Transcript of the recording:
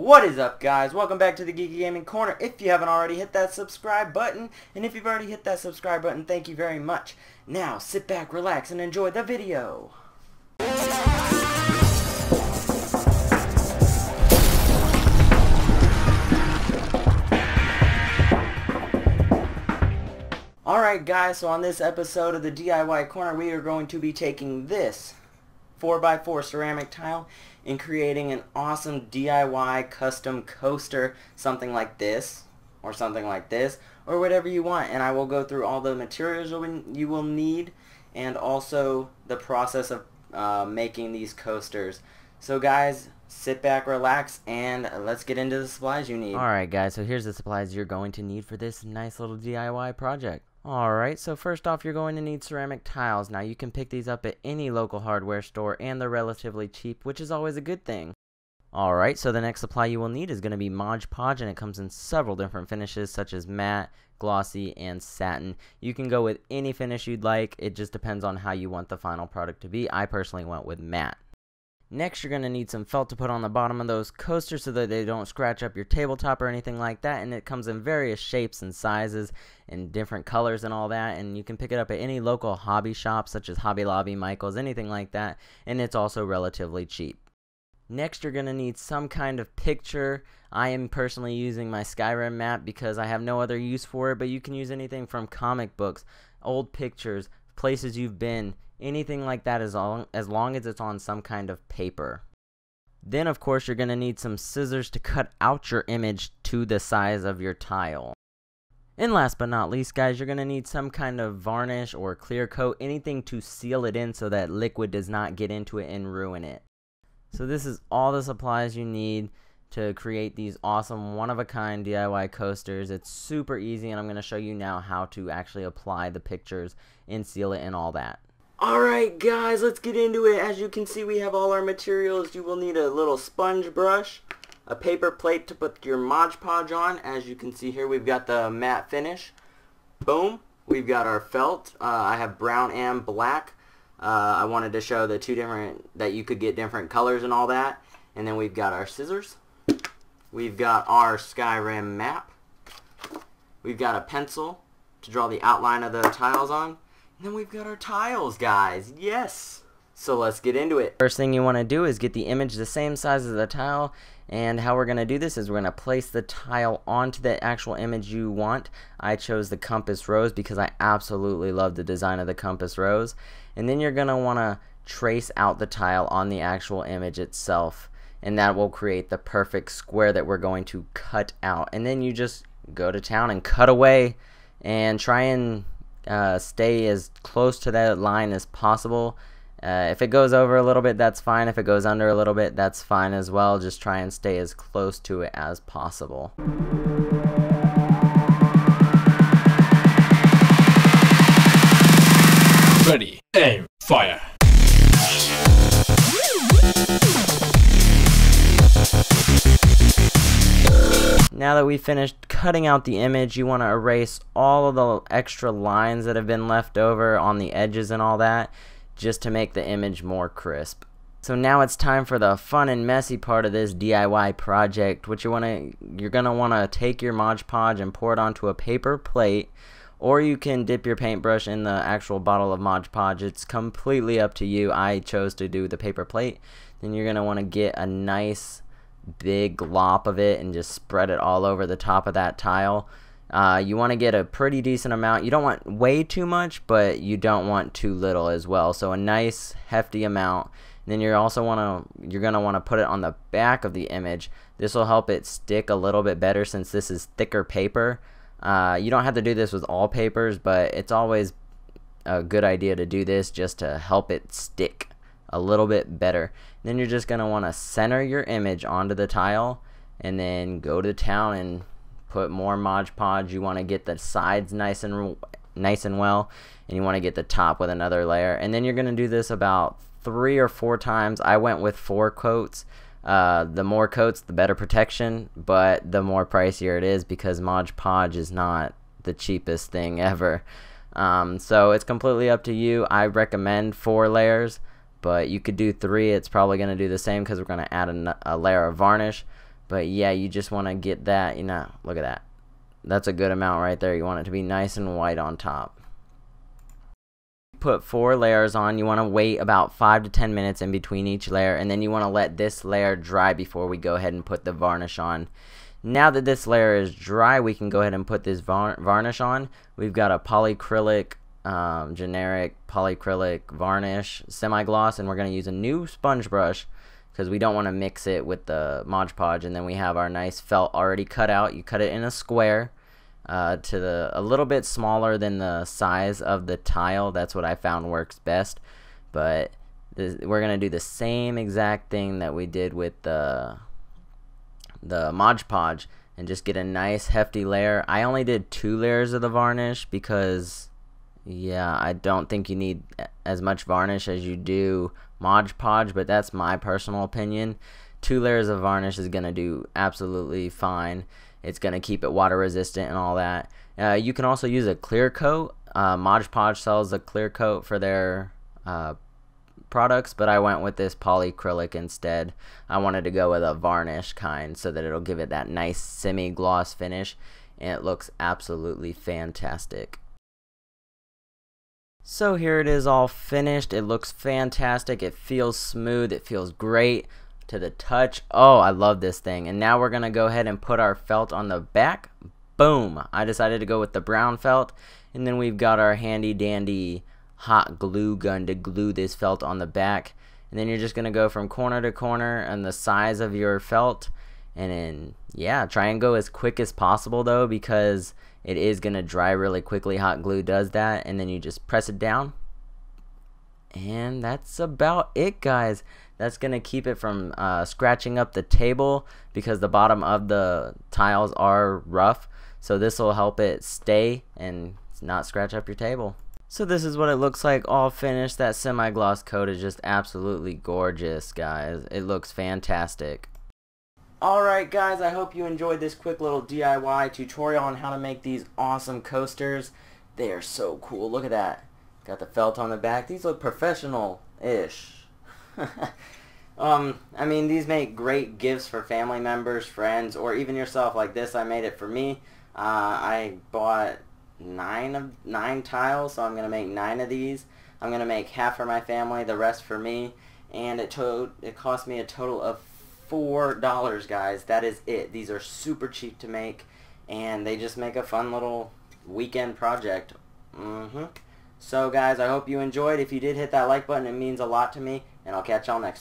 What is up, guys? Welcome back to the Geeky Gaming Corner. If you haven't already, hit that subscribe button, and if you've already hit that subscribe button, thank you very much. Now sit back, relax, and enjoy the video. Alright guys, so on this episode of the DIY Corner, we are going to be taking this 4x4 ceramic tile and creating an awesome DIY custom coaster, something like this, or something like this, or whatever you want. And I will go through all the materials you will need, and also the process of making these coasters. So guys, sit back, relax, and let's get into the supplies you need. Alright guys, so here's the supplies you're going to need for this nice little DIY project. Alright, so first off, you're going to need ceramic tiles. Now you can pick these up at any local hardware store, and they're relatively cheap, which is always a good thing. Alright, so the next supply you will need is going to be Mod Podge, and it comes in several different finishes such as matte, glossy, and satin. You can go with any finish you'd like. It just depends on how you want the final product to be. I personally went with matte. Next, you're going to need some felt to put on the bottom of those coasters so that they don't scratch up your tabletop or anything like that, and it comes in various shapes and sizes and different colors and all that, and you can pick it up at any local hobby shop such as Hobby Lobby, Michael's, anything like that, and it's also relatively cheap. Next, you're going to need some kind of picture. I am personally using my Skyrim map because I have no other use for it, but you can use anything from comic books, old pictures, places you've been, anything like that, as long as it's on some kind of paper. Then of course you're going to need some scissors to cut out your image to the size of your tile. And last but not least guys, you're going to need some kind of varnish or clear coat, anything to seal it in so that liquid does not get into it and ruin it. So this is all the supplies you need to create these awesome one-of-a-kind DIY coasters. It's super easy, and I'm going to show you now how to actually apply the pictures and seal it and all that. Alright guys, let's get into it. As you can see, we have all our materials. You will need a little sponge brush, a paper plate to put your Mod Podge on. As you can see here, we've got the matte finish. Boom. We've got our felt. I have brown and black. I wanted to show the two different, that you could get different colors and all that. And then we've got our scissors. We've got our Skyrim map. We've got a pencil to draw the outline of the tiles on. And then we've got our tiles, guys. Yes! So let's get into it. First thing you want to do is get the image the same size as the tile. And how we're going to do this is we're going to place the tile onto the actual image you want. I chose the compass rose because I absolutely love the design of the compass rose. And then you're going to want to trace out the tile on the actual image itself. And that will create the perfect square that we're going to cut out. And then you just go to town and cut away and try and stay as close to that line as possible. If it goes over a little bit, that's fine. If it goes under a little bit, that's fine as well. Just try and stay as close to it as possible. Ready, aim, fire. Now that we've finished cutting out the image, you want to erase all of the extra lines that have been left over on the edges and all that, just to make the image more crisp. So now it's time for the fun and messy part of this DIY project. What you're gonna want to take your Mod Podge and pour it onto a paper plate, or you can dip your paintbrush in the actual bottle of Mod Podge. It's completely up to you. I chose to do the paper plate. Then you're gonna want to get a nice big glop of it and just spread it all over the top of that tile. You want to get a pretty decent amount. You don't want way too much, but you don't want too little as well. So a nice hefty amount. And then you're gonna want to put it on the back of the image. This will help it stick a little bit better since this is thicker paper. You don't have to do this with all papers, but it's always a good idea to do this just to help it stick a little bit better. Then you're just going to want to center your image onto the tile and then go to town and put more Mod Podge. You want to get the sides nice and well, and you want to get the top with another layer. And then you're going to do this about 3 or 4 times. I went with 4 coats. The more coats, the better protection, but the more pricier it is because Mod Podge is not the cheapest thing ever. So it's completely up to you. I recommend 4 layers. but you could do 3. It's probably going to do the same because we're going to add a layer of varnish. But yeah, you just want to get that, you know, look at that. That's a good amount right there. You want it to be nice and white on top. Put 4 layers on. You want to wait about 5 to 10 minutes in between each layer, and then you want to let this layer dry before we go ahead and put the varnish on. Now that this layer is dry, we can go ahead and put this varnish on. We've got a polyacrylic, generic polyacrylic varnish semi-gloss, and we're going to use a new sponge brush because we don't want to mix it with the Mod Podge. And then we have our nice felt already cut out. You cut it in a square to a little bit smaller than the size of the tile. That's what I found works best. But we're going to do the same exact thing that we did with the Mod Podge and just get a nice hefty layer. I only did 2 layers of the varnish because, yeah, I don't think you need as much varnish as you do Mod Podge, but that's my personal opinion. 2 layers of varnish is going to do absolutely fine. It's going to keep it water resistant and all that. You can also use a clear coat. Mod Podge sells a clear coat for their products, but I went with this polyacrylic instead. I wanted to go with a varnish kind so that it'll give it that nice semi-gloss finish, and it looks absolutely fantastic. So here it is all finished. It looks fantastic. It feels smooth. It feels great to the touch. Oh, I love this thing. And now we're going to go ahead and put our felt on the back. Boom. I decided to go with the brown felt. And then we've got our handy dandy hot glue gun to glue this felt on the back. And then you're just going to go from corner to corner and the size of your felt. And then, yeah, try and go as quick as possible though, because it is going to dry really quickly. Hot glue does that. And then you just press it down. And that's about it, guys. That's going to keep it from scratching up the table because the bottom of the tiles are rough. So this will help it stay and not scratch up your table. So this is what it looks like all finished. That semi-gloss coat is just absolutely gorgeous, guys. It looks fantastic. Alright guys, I hope you enjoyed this quick little DIY tutorial on how to make these awesome coasters. They are so cool. Look at that. Got the felt on the back. These look professional-ish. I mean, these make great gifts for family members, friends, or even yourself. Like this, I made it for me. I bought 9 tiles, so I'm going to make 9 of these. I'm going to make half for my family, the rest for me, and it cost me a total of $4, guys. That is it. These are super cheap to make, and they just make a fun little weekend project. So guys, I hope you enjoyed. If you did, hit that like button. It means a lot to me, and I'll catch y'all next time.